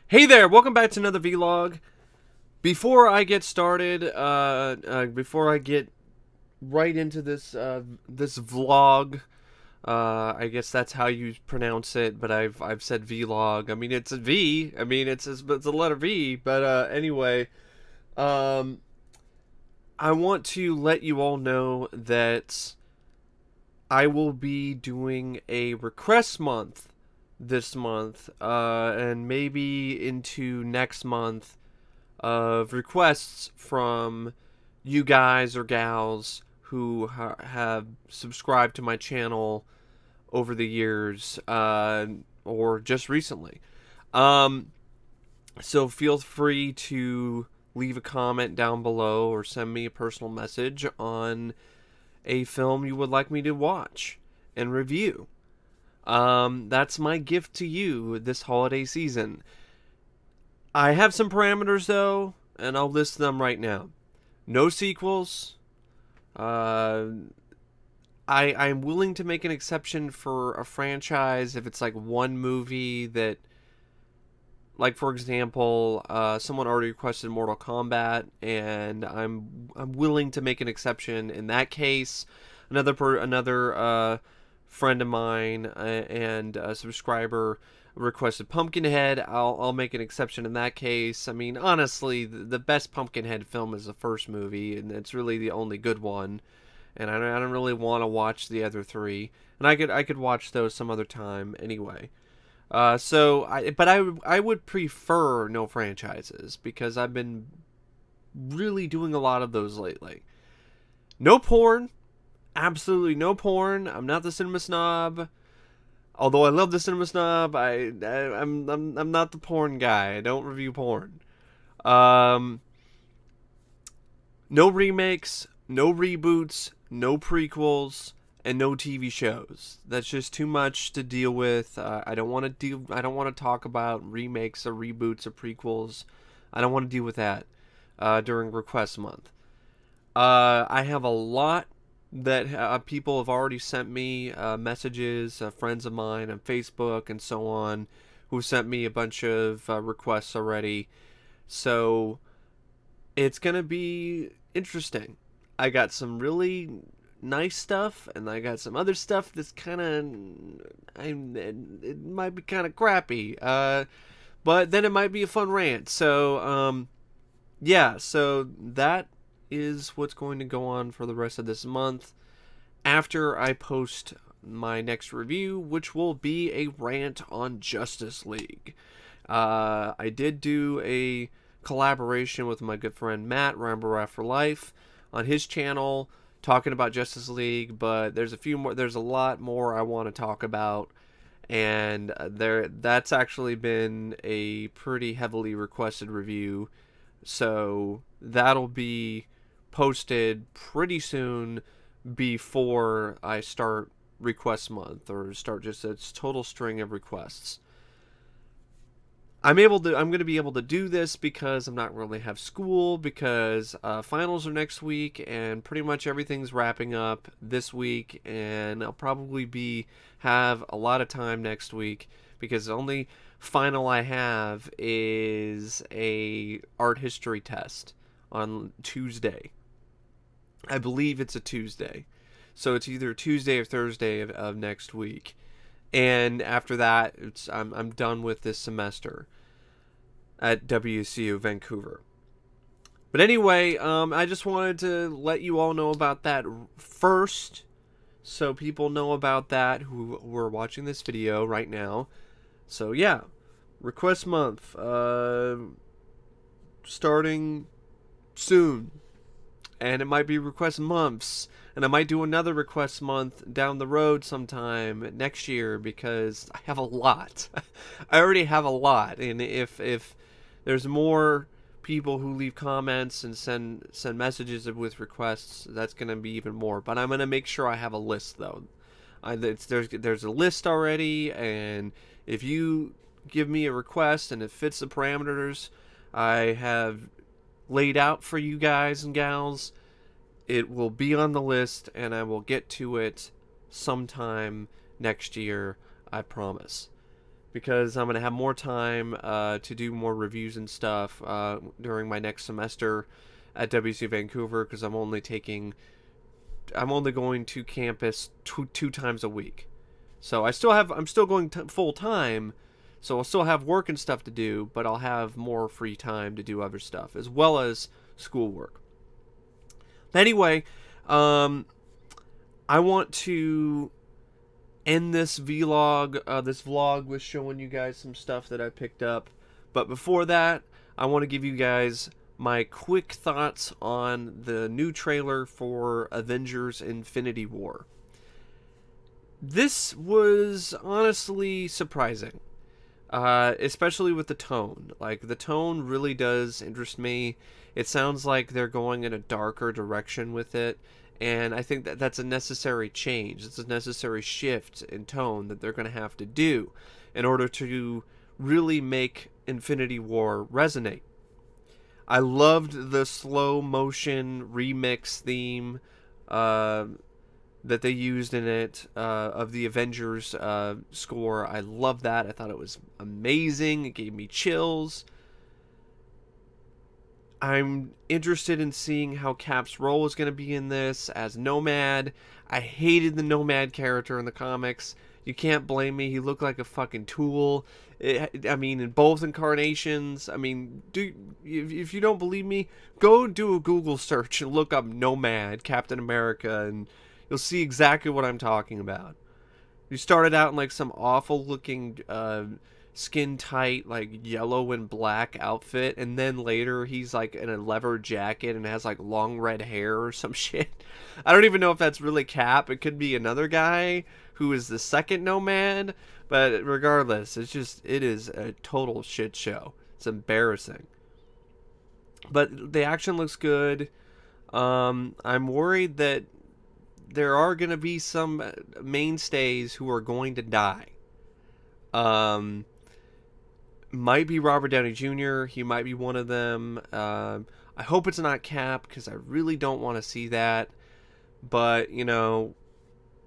Hey there, welcome back to another vlog. Before I get started, before I get right into this vlog, I guess that's how you pronounce it, but I've said vlog. I mean, it's a V. I mean, it's a letter V. But anyway, um, I want to let you all know that I will be doing a request month this month, and maybe into next month, of requests from you guys or gals who have subscribed to my channel over the years, or just recently. Um, so feel free to leave a comment down below or send me a personal message on a film you would like me to watch and review. That's my gift to you this holiday season. I have some parameters though, and I'll list them right now. No sequels. I'm willing to make an exception for a franchise if it's like one movie that, like for example, someone already requested Mortal Kombat, and I'm willing to make an exception in that case. Another friend of mine and a subscriber requested Pumpkinhead. I'll make an exception in that case. I mean, honestly, the best Pumpkinhead film is the first movie, and it's really the only good one. And I don't really want to watch the other three. And I could watch those some other time anyway. But I would prefer no franchises because I've been really doing a lot of those lately. No porn, absolutely no porn. I'm not the cinema snob. Although I love the cinema snob, I'm not the porn guy. I don't review porn. Um, no remakes, no reboots, no prequels, and no TV shows. That's just too much to deal with. I don't want to talk about remakes or reboots or prequels. I don't want to deal with that during request month. I have a lot that people have already sent me messages, friends of mine on Facebook and so on, who sent me a bunch of requests already. So it's gonna be interesting. I got some really nice stuff, and I got some other stuff that's kind of, it might be kind of crappy. But then it might be a fun rant. So yeah. So that is what's going to go on for the rest of this month after I post my next review, which will be a rant on Justice League. I did do a collaboration with my good friend Matt, Rambo for Life, on his channel, talking about Justice League, but there's a lot more I want to talk about, and that's actually been a pretty heavily requested review, so that'll be posted pretty soon before I start request month, or start just a total string of requests. I'm going to be able to do this because I'm not really have school, because finals are next week, and pretty much everything's wrapping up this week, and I'll probably have a lot of time next week, because the only final I have is a art history test on Tuesday. I believe it's a Tuesday. So it's either Tuesday or Thursday of next week. And after that, I'm done with this semester at WCU Vancouver. But anyway, I just wanted to let you all know about that first, so people know about that who are watching this video right now. So yeah, request month starting soon. And it might be request months, and I might do another request month down the road sometime next year, because I have a lot. I already have a lot, and if there's more people who leave comments and send messages with requests, that's gonna be even more. But I'm gonna make sure I have a list though. There's a list already, and if you give me a request and it fits the parameters I have laid out for you guys and gals, it will be on the list, and I will get to it sometime next year, I promise. because I'm going to have more time to do more reviews and stuff during my next semester at WC Vancouver, because I'm only going to campus two times a week. So I'm still going full time, so I'll still have work and stuff to do, but I'll have more free time to do other stuff as well as schoolwork. Anyway, I want to end this vlog with showing you guys some stuff that I picked up. But before that, I want to give you guys my quick thoughts on the new trailer for Avengers Infinity War. This was honestly surprising, especially with the tone. Like, the tone really does interest me. It sounds like they're going in a darker direction with it, and I think that that's a necessary change. It's a necessary shift in tone that they're going to have to do in order to really make Infinity War resonate. I loved the slow motion remix theme that they used in it of the Avengers score. I love that. I thought it was amazing. It gave me chills. I'm interested in seeing how Cap's role is going to be in this as Nomad. I hated the Nomad character in the comics. You can't blame me. He looked like a fucking tool. I mean, in both incarnations. I mean, if you don't believe me, go do a Google search and look up Nomad, Captain America, and you'll see exactly what I'm talking about. He started out in like some awful looking skin tight like yellow and black outfit, and then later he's like in a leather jacket and has like long red hair or some shit. I don't even know if that's really Cap. It could be another guy who is the second Nomad, but regardless, it is a total shit show. It's embarrassing, but the action looks good. I'm worried that there are going to be some mainstays who are going to die. Might be Robert Downey Jr. He might be one of them. I hope it's not Cap, because I really don't want to see that. But, you know,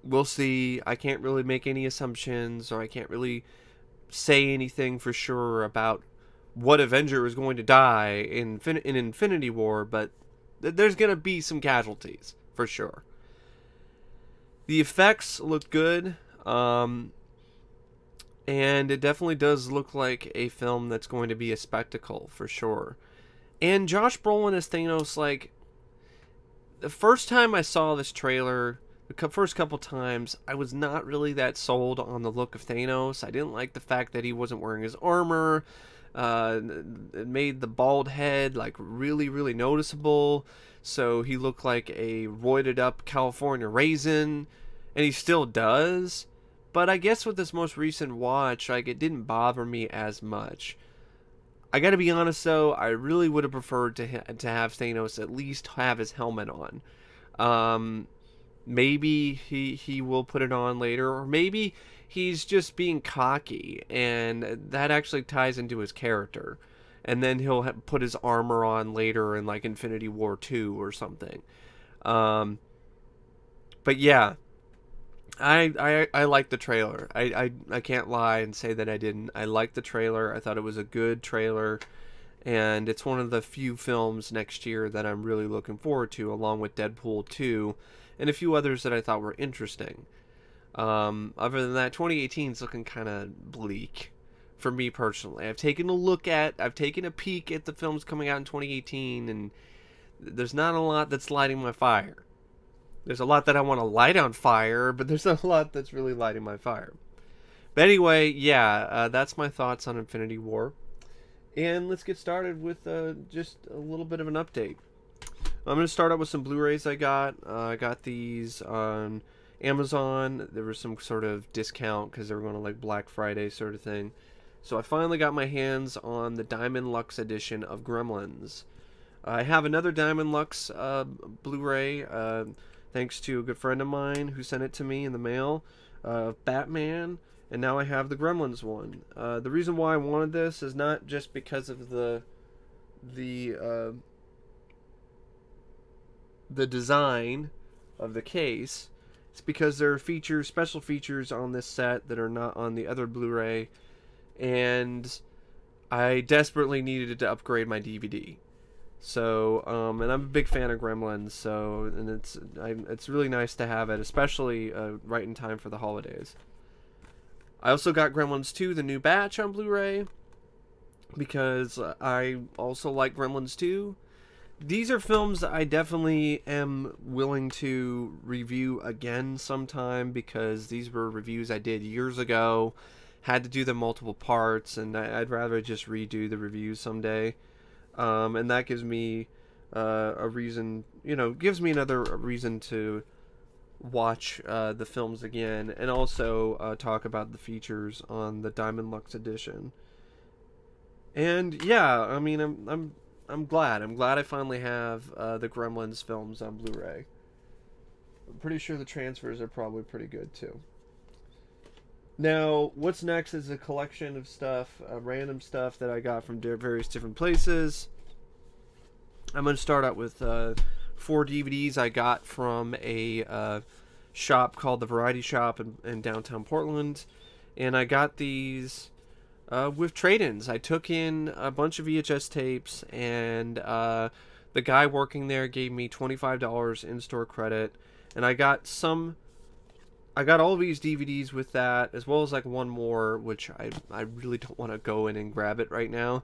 we'll see. I can't really make any assumptions, or I can't really say anything for sure about what Avenger is going to die in Infinity War, but there's going to be some casualties, for sure. The effects look good. And it definitely does look like a film that's going to be a spectacle, for sure. And Josh Brolin as Thanos, like, the first time I saw this trailer, the first couple times, I was not really that sold on the look of Thanos. I didn't like the fact that he wasn't wearing his armor. It made the bald head, like, really, really noticeable. So he looked like a roided up California raisin, and he still does. But I guess with this most recent watch, like, it didn't bother me as much. I gotta be honest though, I really would have preferred to have Thanos at least have his helmet on. Maybe he will put it on later, or maybe he's just being cocky, and that actually ties into his character. And then he'll put his armor on later in, like, Infinity War 2 or something. But yeah. I liked the trailer. I can't lie and say that I didn't. I liked the trailer. I thought it was a good trailer. And it's one of the few films next year that I'm really looking forward to, along with Deadpool 2 and a few others that I thought were interesting. Other than that, 2018 is looking kind of bleak for me personally. I've taken a peek at the films coming out in 2018, and there's not a lot that's lighting my fire. There's a lot that I want to light on fire, but there's not a lot that's really lighting my fire. But anyway, yeah, that's my thoughts on Infinity War. And let's get started with just a little bit of an update. I'm going to start out with some Blu-rays I got. I got these on Amazon. There was some sort of discount because they were going to, like, Black Friday sort of thing. So I finally got my hands on the Diamond Lux edition of Gremlins. I have another Diamond Lux Blu-ray, thanks to a good friend of mine who sent it to me in the mail, Batman, and now I have the Gremlins one. The reason why I wanted this is not just because of the design of the case. It's because there are special features on this set that are not on the other Blu-ray, and I desperately needed to upgrade my DVD. So, and I'm a big fan of Gremlins, so, and it's really nice to have it, especially right in time for the holidays. I also got Gremlins 2, the new batch, on Blu-ray, because I also like Gremlins 2. These are films that I definitely am willing to review again sometime, because these were reviews I did years ago, had to do them multiple parts, and I'd rather just redo the reviews someday. And that gives me a reason, gives me another reason to watch the films again, and also talk about the features on the Diamond Lux edition. And yeah, I mean, I'm glad I finally have the Gremlins films on Blu-ray. I'm pretty sure the transfers are probably pretty good too. Now, what's next is a collection of stuff, random stuff that I got from various different places. I'm going to start out with 4 DVDs I got from a shop called the Variety Shop in downtown Portland. And I got these with trade-ins. I took in a bunch of VHS tapes, and the guy working there gave me $25 in-store credit. And I got all of these DVDs with that, as well as like one more, which I really don't want to go in and grab it right now.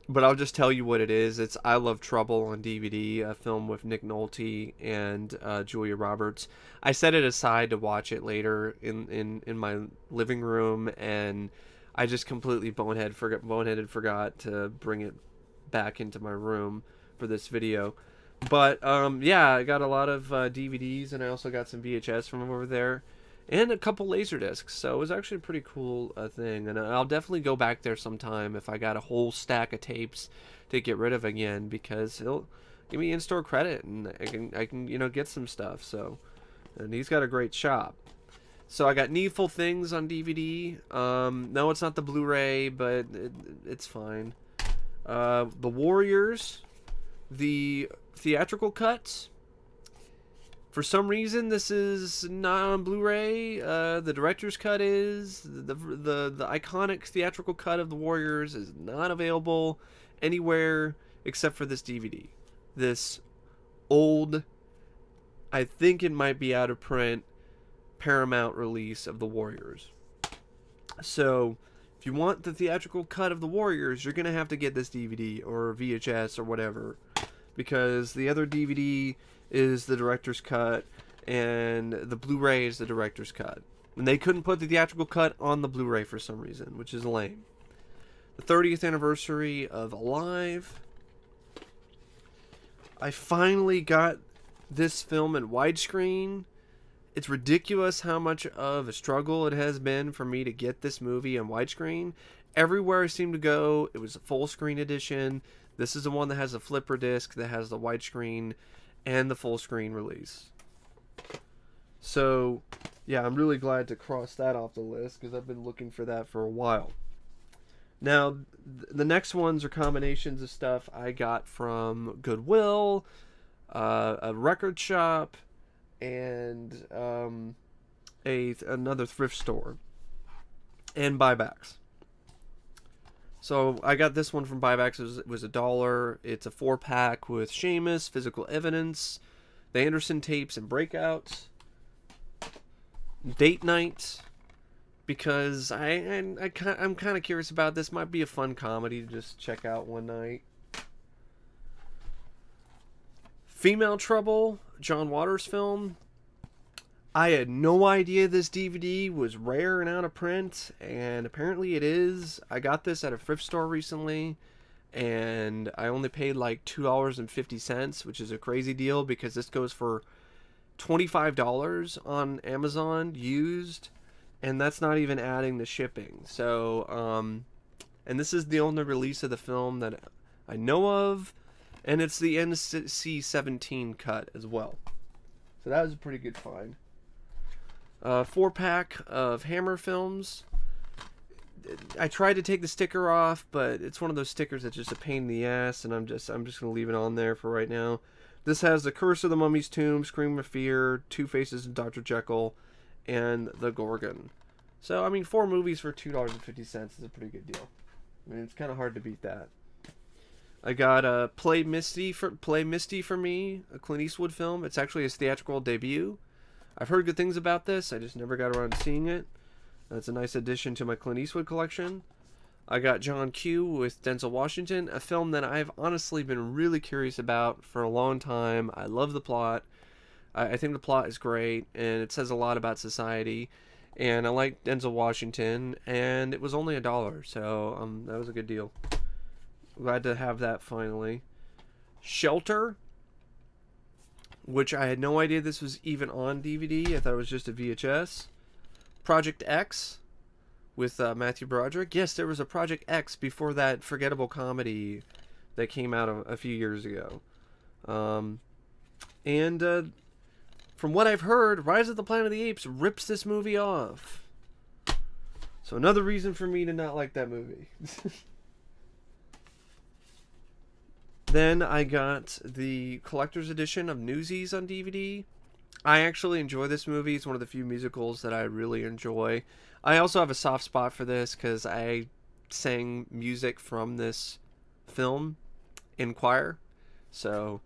But I'll just tell you what it is. It's I Love Trouble on DVD, a film with Nick Nolte and Julia Roberts. I set it aside to watch it later in my living room, and I just completely boneheaded forgot to bring it back into my room for this video. But yeah, I got a lot of DVDs, and I also got some VHS from over there, and a couple Laserdiscs. So it was actually a pretty cool thing, and I'll definitely go back there sometime if I got a whole stack of tapes to get rid of again, because he'll give me in-store credit, and I can get some stuff. So, and he's got a great shop. So I got Needful Things on DVD. No, it's not the Blu-ray, but it's fine. The Warriors, the theatrical cuts. For some reason, this is not on Blu-ray. The director's cut is. The iconic theatrical cut of the Warriors is not available anywhere except for this DVD. This old, I think it might be out of print, Paramount release of the Warriors. So, if you want the theatrical cut of the Warriors, you're going to have to get this DVD or VHS or whatever, because the other DVD is the director's cut, and the Blu-ray is the director's cut. And they couldn't put the theatrical cut on the Blu-ray for some reason, which is lame. The 30th anniversary of Alive. I finally got this film in widescreen. It's ridiculous how much of a struggle it has been for me to get this movie in widescreen. Everywhere I seem to go, it was a full screen edition. This is the one that has a flipper disc that has the widescreen and the full screen release. So, yeah, I'm really glad to cross that off the list, because I've been looking for that for a while. Now, the next ones are combinations of stuff I got from Goodwill, a record shop, and another thrift store, and buybacks. So I got this one from buybacks. It was $1. It's a 4-pack with Seamus, Physical Evidence, the Anderson tapes and Breakouts, Date Night, because I'm kind of curious about this. Might be a fun comedy to just check out one night. Female Trouble, John Waters film. I had no idea this DVD was rare and out of print, and apparently it is. I got this at a thrift store recently, and I only paid like $2.50, which is a crazy deal, because this goes for $25 on Amazon used, and that's not even adding the shipping. So, and this is the only release of the film that I know of, and it's the NC-17 cut as well. So that was a pretty good find. 4-pack of Hammer films. I tried to take the sticker off, but it's one of those stickers that's just a pain in the ass, and I'm just gonna leave it on there for right now. This has the Curse of the Mummy's Tomb, Scream of Fear, Two Faces of Dr. Jekyll, and the Gorgon. So, I mean, 4 movies for $2.50 is a pretty good deal. I mean, it's kind of hard to beat that. I got Play Misty for Me, a Clint Eastwood film. It's actually his theatrical debut. I've heard good things about this. I just never got around to seeing it. It's a nice addition to my Clint Eastwood collection. I got John Q with Denzel Washington, a film that I've honestly been really curious about for a long time. I love the plot. I think the plot is great, and it says a lot about society. And I like Denzel Washington, and it was only $1, so that was a good deal. Glad to have that finally. Shelter, which I had no idea this was even on DVD. I thought it was just a VHS. Project X with Matthew Broderick. Yes, there was a Project X before that forgettable comedy that came out a few years ago. And from what I've heard, Rise of the Planet of the Apes rips this movie off. So another reason for me to not like that movie. Then I got the collector's edition of Newsies on DVD. I actually enjoy this movie. It's one of the few musicals that I really enjoy. I also have a soft spot for this because I sang music from this film in choir. So,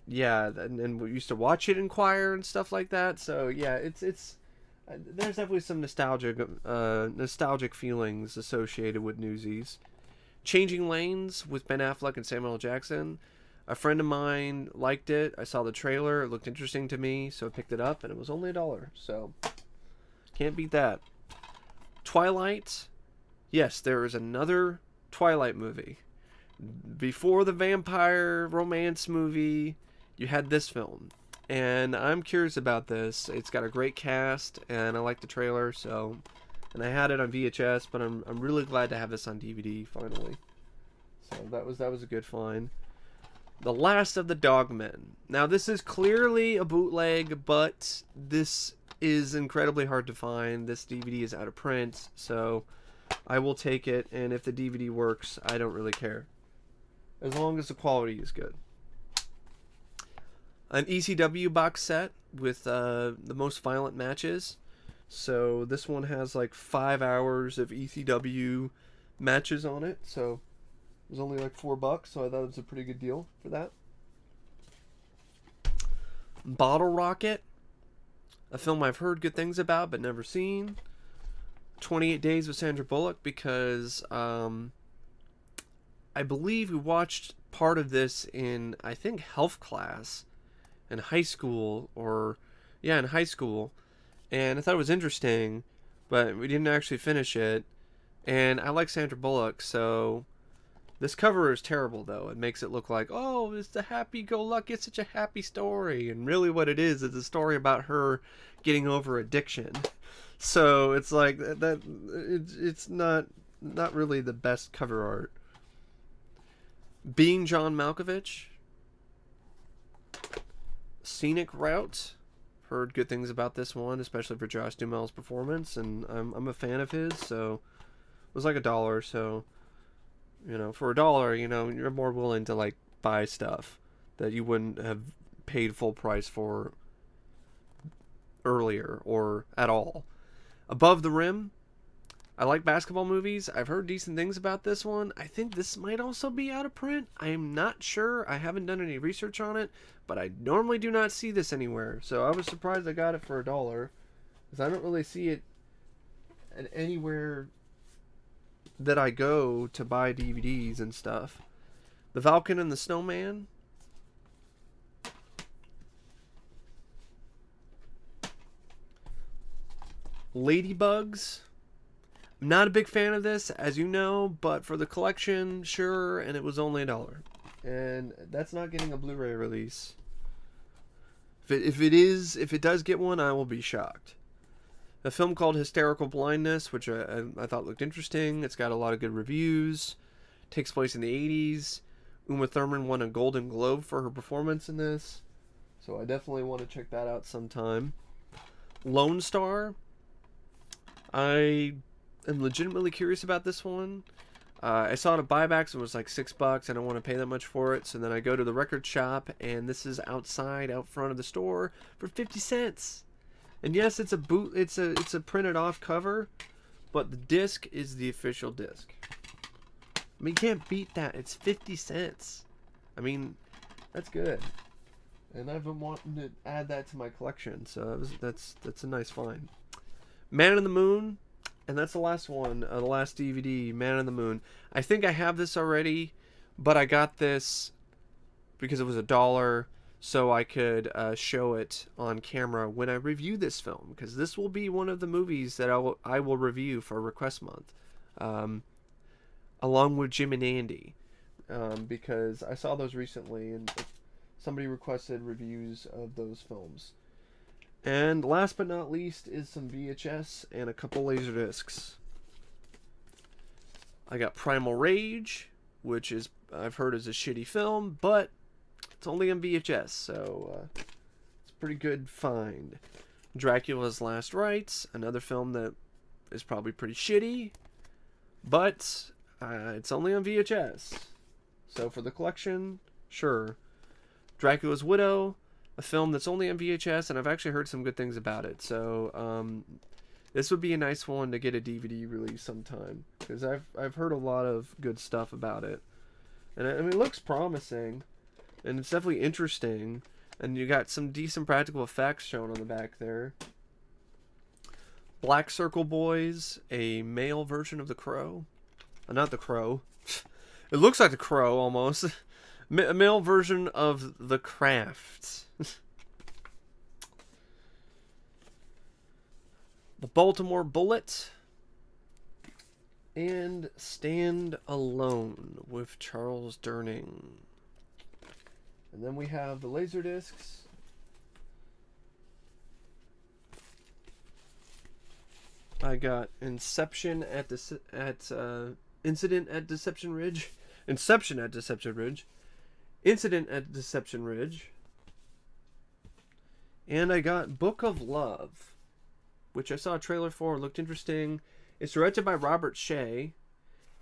yeah, and we used to watch it in choir and stuff like that. So, yeah, it's there's definitely some nostalgic feelings associated with Newsies. Changing Lanes with Ben Affleck and Samuel L. Jackson. A friend of mine liked it. I saw the trailer. It looked interesting to me, so I picked it up, and it was only $1. So, can't beat that. Twilight. Yes, there is another Twilight movie. Before the vampire romance movie, you had this film. And I'm curious about this. It's got a great cast, and I like the trailer, so... And I had it on VHS, but I'm really glad to have this on DVD finally. So that was a good find. The Last of the Dogmen. Now this is clearly a bootleg, but this is incredibly hard to find. This DVD is out of print, so I will take it. And if the DVD works, I don't really care, as long as the quality is good. An ECW box set with the most violent matches. So this one has like 5 hours of ECW matches on it. So it was only like $4, so I thought it was a pretty good deal for that. Bottle Rocket, a film I've heard good things about but never seen. 28 Days with Sandra Bullock, because I believe we watched part of this in, I think, health class in high school, or yeah, in high school. And I thought it was interesting, but we didn't actually finish it. And I like Sandra Bullock, so this cover is terrible, though. It makes it look like, oh, it's the happy-go-lucky, it's such a happy story. And really what it is a story about her getting over addiction. So it's like that. It's not really the best cover art. Being John Malkovich. Scenic Route. Heard good things about this one, especially for Josh Duhamel's performance, and I'm a fan of his, so it was like $1, so, you know, for $1, you know, you're more willing to, like, buy stuff that you wouldn't have paid full price for earlier, or at all. Above the Rim. I like basketball movies. I've heard decent things about this one. I think this might also be out of print. I am not sure. I haven't done any research on it, but I normally do not see this anywhere. So I was surprised I got it for $1, because I don't really see it at anywhere that I go to buy DVDs and stuff. The Falcon and the Snowman. Ladybugs. I'm not a big fan of this, as you know, but for the collection, sure, and it was only $1. And that's not getting a Blu-ray release. If it does get one, I will be shocked. A film called Hysterical Blindness, which I thought looked interesting. It's got a lot of good reviews. Takes place in the 80s. Uma Thurman won a Golden Globe for her performance in this, so I definitely want to check that out sometime. Lone Star. I am legitimately curious about this one. I saw it at buybacks and it was like $6. I don't want to pay that much for it. So then I go to the record shop, and this is out front of the store for 50 cents. And yes, it's a boot. It's a printed off cover, but the disc is the official disc. I mean, you can't beat that. It's 50 cents. I mean, that's good. And I've been wanting to add that to my collection, so that's a nice find. Man on the Moon, and that's the last one, the last DVD, Man on the Moon. I think I have this already, but I got this because it was $1, so I could show it on camera when I review this film, because this will be one of the movies that I will review for Request Month, along with Jim and Andy, because I saw those recently, and somebody requested reviews of those films. And last but not least is some VHS and a couple Laserdiscs. I got Primal Rage, which is, I've heard, is a shitty film, but it's only on VHS, so it's a pretty good find. Dracula's Last Rites, another film that is probably pretty shitty, but it's only on VHS. So for the collection, sure. Dracula's Widow, a film that's only on VHS, and I've actually heard some good things about it. So this would be a nice one to get a DVD release sometime, because I've heard a lot of good stuff about it, and I mean, it looks promising, and it's definitely interesting, and you got some decent practical effects shown on the back there. Black Circle Boys, a male version of The Crow, not The Crow. It looks like The Crow almost. A male version of The Craft. The Baltimore Bullet. And Stand Alone with Charles Durning. And then we have the Laserdiscs. I got Inception at Incident at Deception Ridge. Inception at Deception Ridge. Incident at Deception Ridge. And I got Book of Love, which I saw a trailer for. It looked interesting. It's directed by Robert Shea.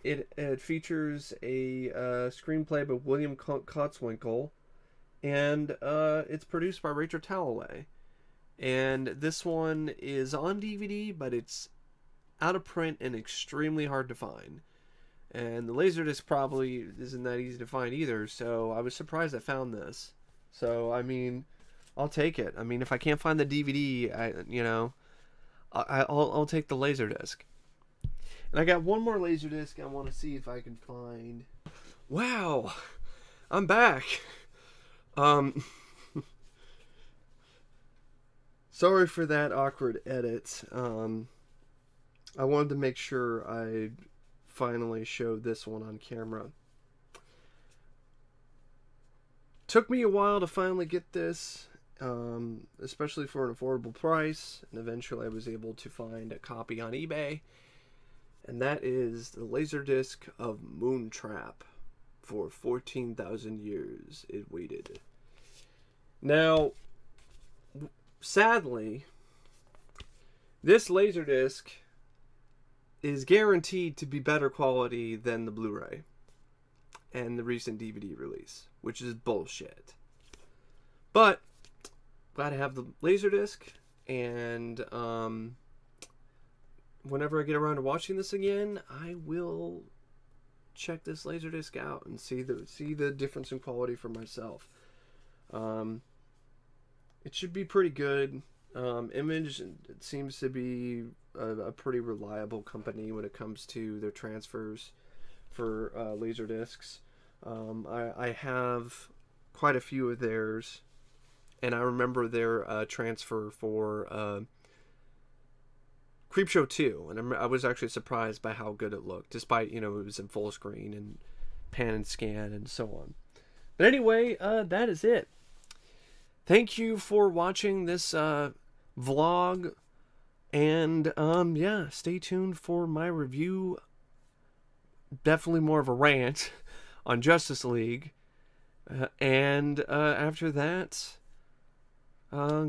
It features a screenplay by William Kotzwinkle. And it's produced by Rachel Talalay. And this one is on DVD, but it's out of print and extremely hard to find. And the Laserdisc probably isn't that easy to find either, so I was surprised I found this. So, I mean, I'll take it. I mean, if I can't find the DVD, I'll take the Laserdisc. And I got one more Laserdisc I want to see if I can find. Wow! I'm back! Sorry for that awkward edit. I wanted to make sure I finally showed this one on camera. Took me a while to finally get this, especially for an affordable price, and eventually I was able to find a copy on eBay, and that is the Laserdisc of Moontrap. For 14,000 years it waited. Now, sadly, this Laserdisc is guaranteed to be better quality than the Blu-ray and the recent DVD release, which is bullshit. But glad to have the Laserdisc, and whenever I get around to watching this again, I will check this Laserdisc out and see the difference in quality for myself. It should be pretty good. Image, it seems to be a pretty reliable company when it comes to their transfers for Laserdiscs. I have quite a few of theirs, and I remember their transfer for Creepshow 2, and I was actually surprised by how good it looked, despite, it was in full screen and pan and scan and so on. But anyway, that is it. Thank you for watching this vlog, and yeah, stay tuned for my review. Definitely more of a rant on Justice League, and after that,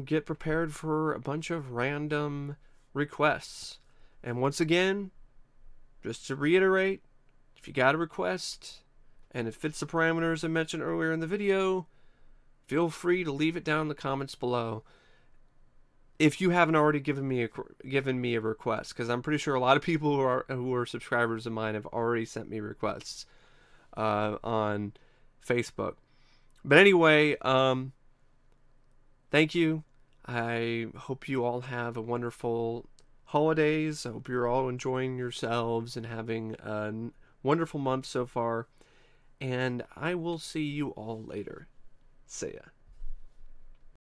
get prepared for a bunch of random requests. And once again, just to reiterate, if you got a request and it fits the parameters I mentioned earlier in the video, feel free to leave it down in the comments below. if you haven't already given me a request, because I'm pretty sure a lot of people who are subscribers of mine have already sent me requests on Facebook. But anyway, thank you. I hope you all have a wonderful holidays. I hope you're all enjoying yourselves and having a wonderful month so far. And I will see you all later. See ya.